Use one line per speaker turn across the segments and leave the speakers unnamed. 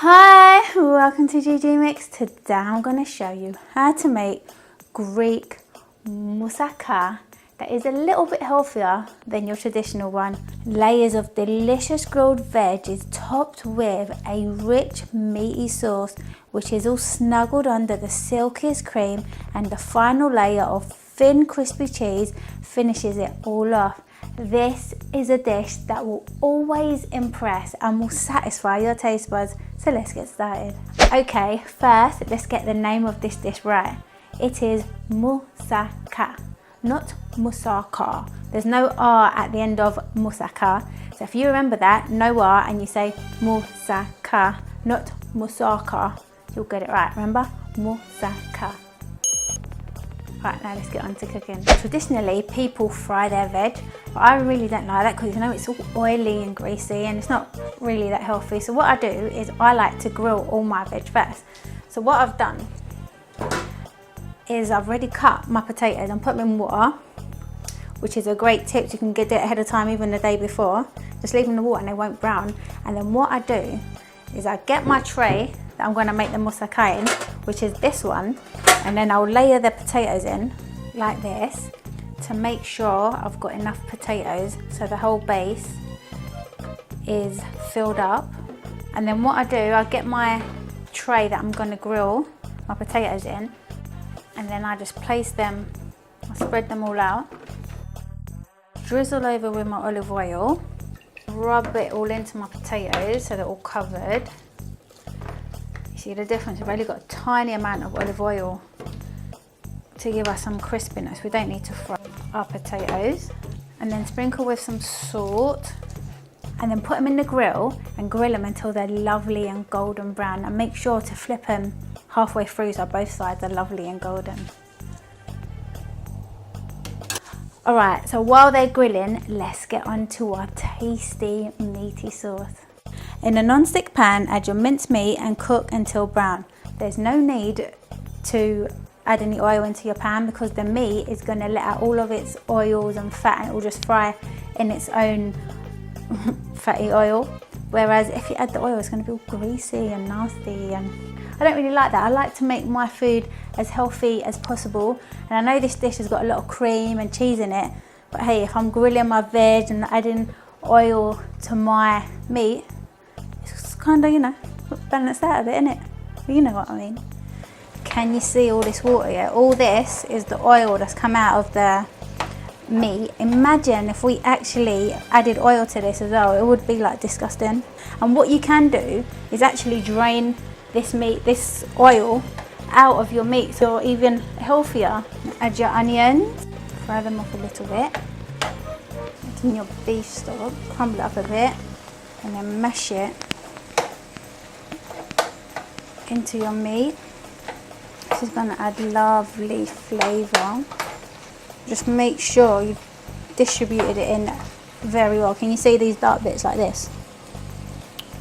Hi, welcome to ggmix. Today I'm going to show you how to make Greek Moussaka that is a little bit healthier than your traditional one. Layers of delicious grilled veg is topped with a rich meaty sauce which is all snuggled under the silkiest cream, and the final layer of thin crispy cheese finishes it all off. This is a dish that will always impress and will satisfy your taste buds. So let's get started. Okay, first let's get the name of this dish right. It is moussaka, not moussaka. There's no R at the end of moussaka. So if you remember that, no R, and you say moussaka, not moussaka, you'll get it right. Remember? Moussaka. Right, now let's get on to cooking. Traditionally, people fry their veg, but I really don't like that because, you know, it's all oily and greasy and it's not really that healthy. So what I do is I like to grill all my veg first. So what I've done is I've already cut my potatoes and put them in water, which is a great tip. You can get it ahead of time, even the day before. Just leave them in the water and they won't brown. And then what I do is I get my tray that I'm going to make the moussaka in, which is this one, and then I'll layer the potatoes in like this to make sure I've got enough potatoes so the whole base is filled up. And then what I do, I get my tray that I'm going to grill my potatoes in, and then I just place them, I spread them all out, drizzle over with my olive oil, rub it all into my potatoes so they're all covered. You see the difference? We've only got a tiny amount of olive oil to give us some crispiness. We don't need to fry our potatoes. And then sprinkle with some salt, and then put them in the grill and grill them until they're lovely and golden brown, and make sure to flip them halfway through so both sides are lovely and golden. Alright, so while they're grilling, let's get on to our tasty meaty sauce. In a non-stick pan, add your minced meat and cook until brown. There's no need to add any oil into your pan because the meat is going to let out all of its oils and fat, and it will just fry in its own fatty oil. Whereas if you add the oil, it's going to be all greasy and nasty, and I don't really like that. I like to make my food as healthy as possible, and I know this dish has got a lot of cream and cheese in it, but hey, if I'm grilling my veg and adding oil to my meat, it's kind of, you know, balance that a bit, innit? You know what I mean. Can you see all this water here? All this is the oil that's come out of the meat. Imagine if we actually added oil to this as well, it would be like disgusting. And what you can do is actually drain this meat, this oil out of your meat, so you're even healthier. Add your onions, fry them off a little bit. Add in your beef stock, crumble it up a bit, and then mash it into your meat. This is going to add lovely flavour. Just make sure you've distributed it in very well. Can you see these dark bits like this?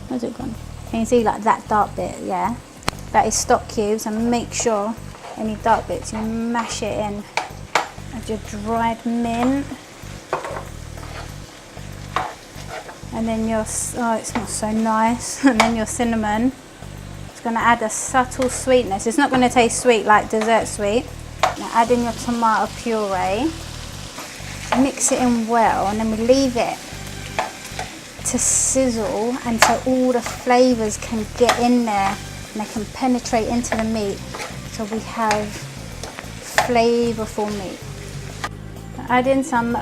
Where's it gone? Can you see like that dark bit? Yeah, that is stock cubes, and make sure any dark bits you mash it in. Add your dried mint, and then your, oh, it smells so nice, and then your cinnamon. It's going to add a subtle sweetness. It's not going to taste sweet like dessert sweet. Now add in your tomato puree, mix it in well, and then we leave it to sizzle until all the flavours can get in there and they can penetrate into the meat, so we have flavourful meat. Now add in some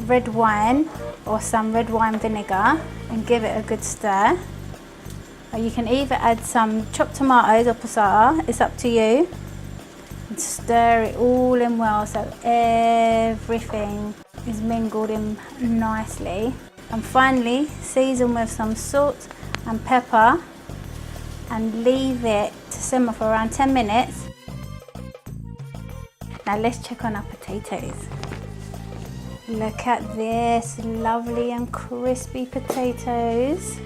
red wine or some red wine vinegar and give it a good stir. Or you can either add some chopped tomatoes or passata, it's up to you. And stir it all in well so everything is mingled in nicely. And finally, season with some salt and pepper and leave it to simmer for around 10 minutes. Now let's check on our potatoes. Look at this, lovely and crispy potatoes.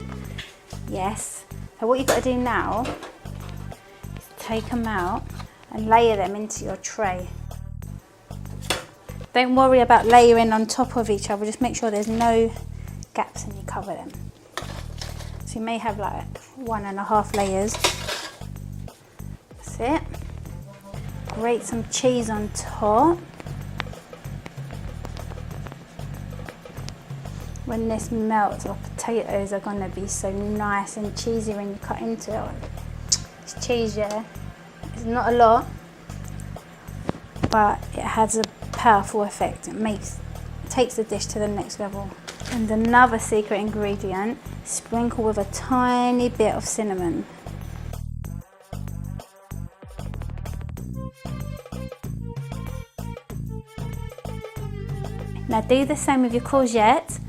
Yes. So what you've got to do now is take them out and layer them into your tray. Don't worry about layering on top of each other, just make sure there's no gaps and you cover them. So you may have like 1.5 layers. That's it. Grate some cheese on top. When this melts, our potatoes are going to be so nice and cheesy when you cut into it. It's cheese, yeah. It's not a lot, but it has a powerful effect. It takes the dish to the next level. And another secret ingredient, sprinkle with a tiny bit of cinnamon. Now do the same with your courgette.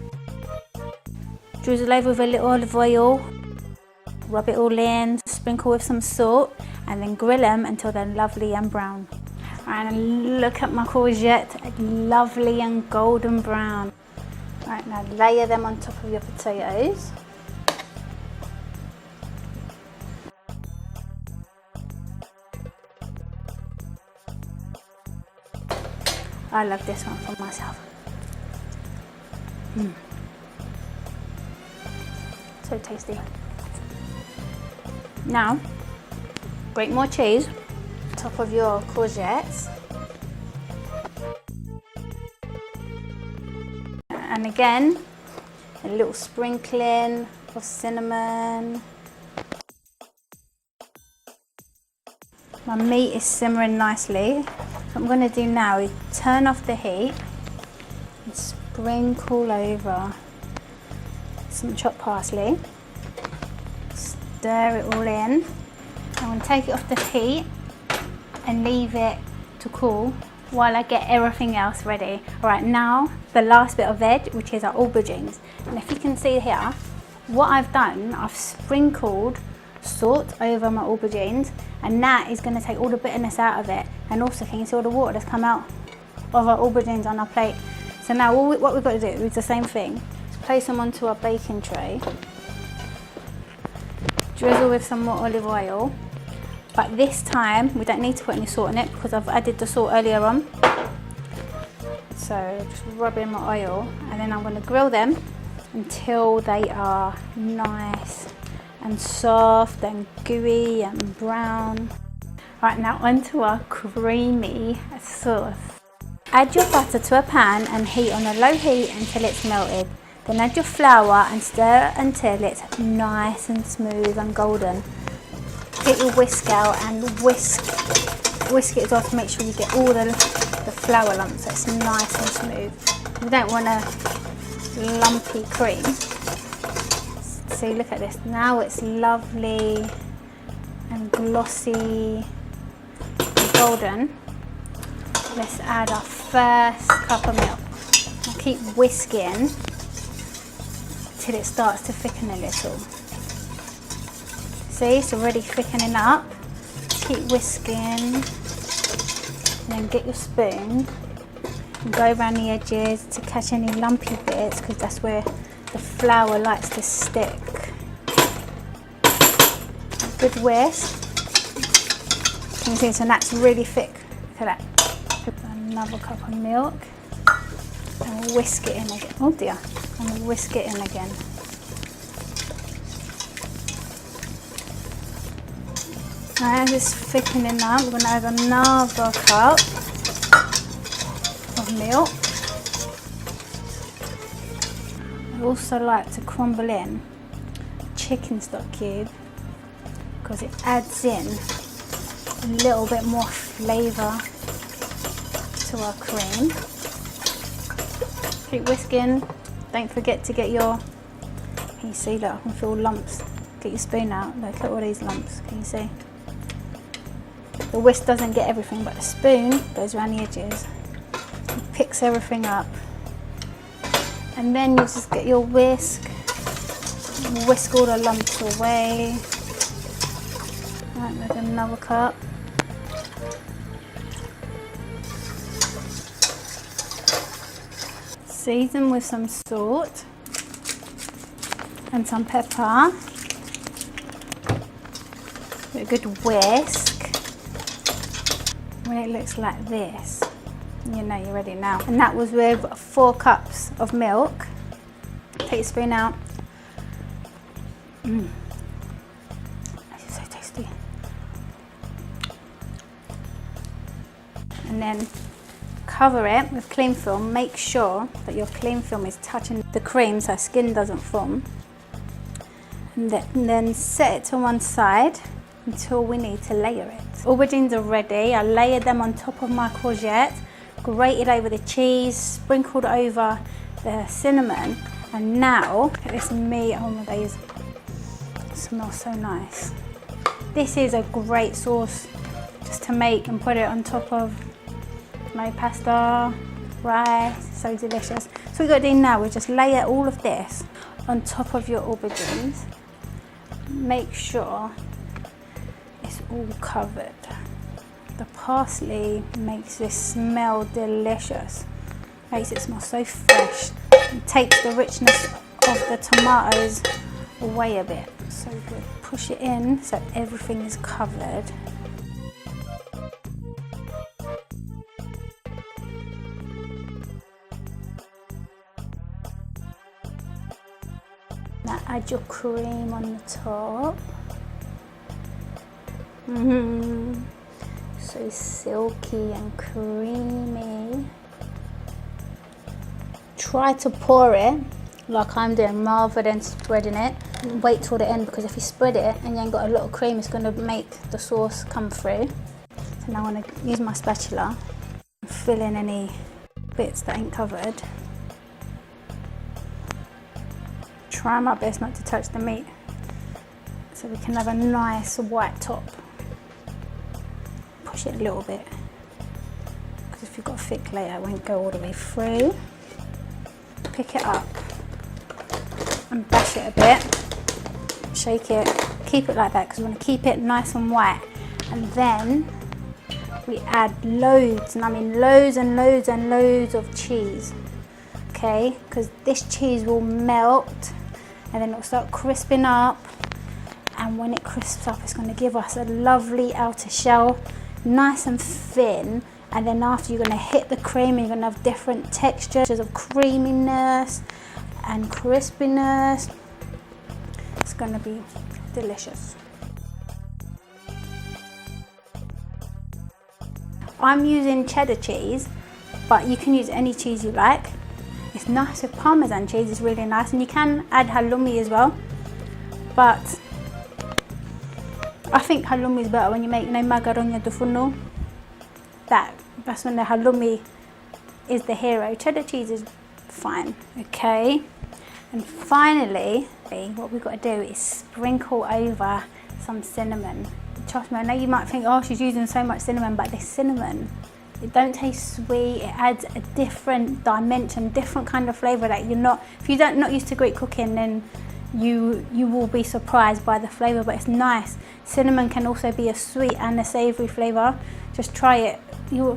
Drizzle over with a little olive oil, rub it all in, sprinkle with some salt, and then grill them until they're lovely and brown. And look at my courgette, lovely and golden brown. Right, now layer them on top of your potatoes. I love this one for myself. So tasty. Now, grate more cheese on top of your courgettes. And again, a little sprinkling of cinnamon. My meat is simmering nicely. What I'm going to do now is turn off the heat and sprinkle over some chopped parsley. Stir it all in. I'm going to take it off the heat and leave it to cool while I get everything else ready. Alright, now the last bit of veg, which is our aubergines. And if you can see here, what I've done, I've sprinkled salt over my aubergines, and that is going to take all the bitterness out of it. And also, can you see all the water that's come out of our aubergines on our plate? So now what we've got to do is the same thing. Place them onto our baking tray. Drizzle with some more olive oil. But this time, we don't need to put any salt in it because I've added the salt earlier on. So just rub in my oil, and then I'm going to grill them until they are nice and soft and gooey and brown. Right, now onto our creamy sauce. Add your butter to a pan and heat on a low heat until it's melted. Then add your flour and stir until it's nice and smooth and golden. Get your whisk out and whisk it as well to make sure you get all the flour lumps so it's nice and smooth. You don't want a lumpy cream. See, look at this. Now it's lovely and glossy and golden. Let's add our first cup of milk. I'll keep whisking till it starts to thicken a little. See, it's already thickening up. Keep whisking, and then get your spoon and go around the edges to catch any lumpy bits, because that's where the flour likes to stick. Good whisk. Can you see? So that's really thick. Look at that. Another cup of milk, and we'll whisk it in again. Oh dear, and we'll whisk it in again. Now as it's thickening up, we're going to add another cup of milk. I also like to crumble in chicken stock cube because it adds in a little bit more flavour to our cream. Keep whisking. Don't forget to get your, can you see, look, I can feel lumps. Get your spoon out, look at all these lumps, can you see? The whisk doesn't get everything, but the spoon goes around the edges and picks everything up. And then you just get your whisk, whisk all the lumps away. Right, there's another cup. Season with some salt and some pepper. A good whisk. When it looks like this, you know you're ready now. And that was with 4 cups of milk. Take your spoon out, This is so tasty. And then cover it with cling film. Make sure that your cling film is touching the cream so skin doesn't form. And then set it to one side until we need to layer it. Aubergines are ready. I layered them on top of my courgette, grated over the cheese, sprinkled over the cinnamon, and now look at this meat. Oh my days, it smells so nice. This is a great sauce just to make and put it on top of my pasta, rice. So delicious. So what we've got to do now is just layer all of this on top of your aubergines. Make sure it's all covered. The parsley makes this smell delicious. Makes it smell so fresh. It takes the richness of the tomatoes away a bit. So good. Push it in so everything is covered. Now add your cream on the top. So silky and creamy. Try to pour it like I'm doing rather than spreading it. Wait till the end, because if you spread it and you ain't got a lot of cream, it's going to make the sauce come through. So now I'm going to use my spatula and fill in any bits that ain't covered. Try my best not to touch the meat so we can have a nice white top. Push it a little bit, because if you've got a thick layer it won't go all the way through. Pick it up and bash it a bit, shake it, keep it like that because we want to keep it nice and white. And then we add loads, and I mean loads and loads and loads of cheese, okay, because this cheese will melt and then it'll start crisping up, and when it crisps up it's going to give us a lovely outer shell, nice and thin. And then after, you're going to hit the cream and you're going to have different textures of creaminess and crispiness. It's going to be delicious. I'm using cheddar cheese, but you can use any cheese you like. It's nice with Parmesan cheese, it's really nice, and you can add halloumi as well. But I think halloumi is better when you make macaroni di forno. That's when the halloumi is the hero. Cheddar cheese is fine, okay? And finally, what we've got to do is sprinkle over some cinnamon. Trust me, I know you might think, oh, she's using so much cinnamon, but this cinnamon, it don't taste sweet. It adds a different dimension, different kind of flavour that you're not, if you're not used to Greek cooking, then you will be surprised by the flavour, but it's nice. Cinnamon can also be a sweet and a savoury flavour. Just try it.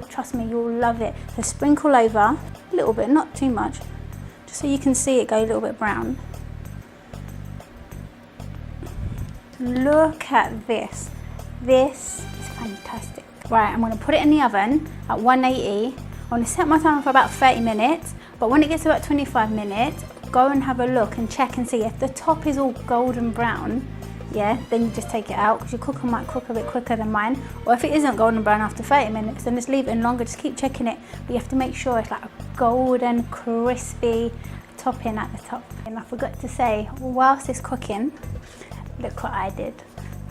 Trust me, you'll love it. So sprinkle over a little bit, not too much, just so you can see it go a little bit brown. Look at this. This is fantastic. Right, I'm going to put it in the oven at 180. I'm going to set my timer for about 30 minutes, but when it gets to about 25 minutes, go and have a look and check and see if the top is all golden brown. Yeah, then you just take it out, because your cooker might cook a bit quicker than mine. Or if it isn't golden brown after 30 minutes, then just leave it in longer. Just keep checking it, but you have to make sure it's like a golden, crispy topping at the top. And I forgot to say, whilst it's cooking, look what I did.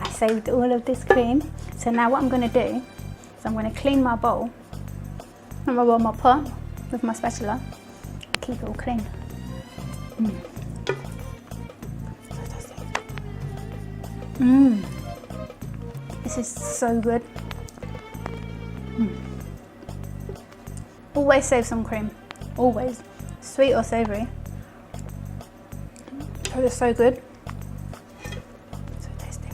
I saved all of this cream. So now what I'm going to do is I'm going to clean my bowl, and my pot with my spatula, keep it all clean. This is so good. Always save some cream, always, sweet or savoury. It is so good, so tasty.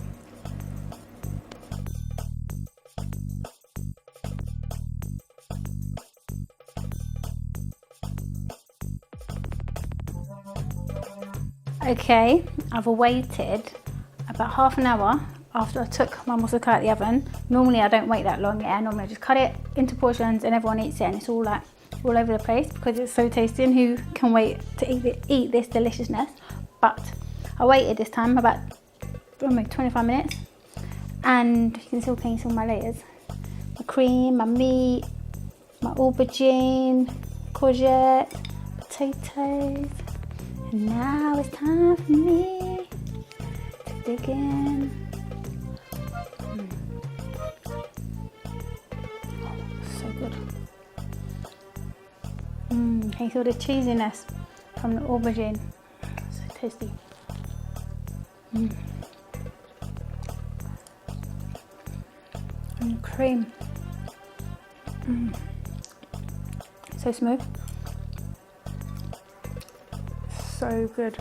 Okay, I've waited about half an hour after I took my moussaka out of the oven. Normally I don't wait that long, yeah. Normally I just cut it into portions and everyone eats it, and it's all like all over the place because it's so tasty, and who can wait to eat this deliciousness? But I waited this time about only 25 minutes. And you can see all my layers. My cream, my meat, my aubergine, courgette, potatoes. And now it's time for me to dig in. So good. Can you feel the cheesiness from the aubergine? So tasty. And the cream. So smooth. So good.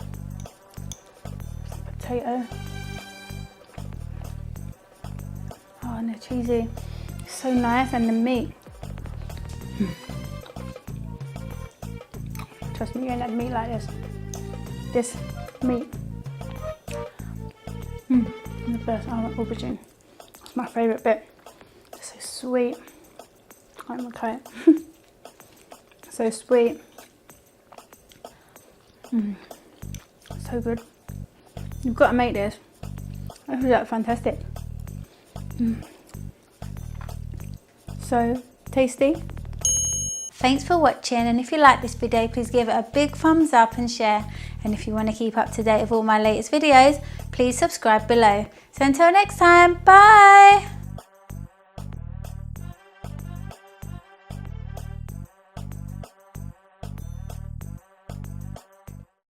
Potato. Oh, and the cheesy. So nice, and the meat. Trust me, you ain't had meat like this. This meat. And the best, I want aubergine. It's my favourite bit. It's so sweet. I can't even cut it. So sweet. So good. You've got to make this. This is fantastic. So tasty. Thanks for watching, and if you like this video, please give it a big thumbs up and share. And if you want to keep up to date with all my latest videos, please subscribe below. So until next time, bye!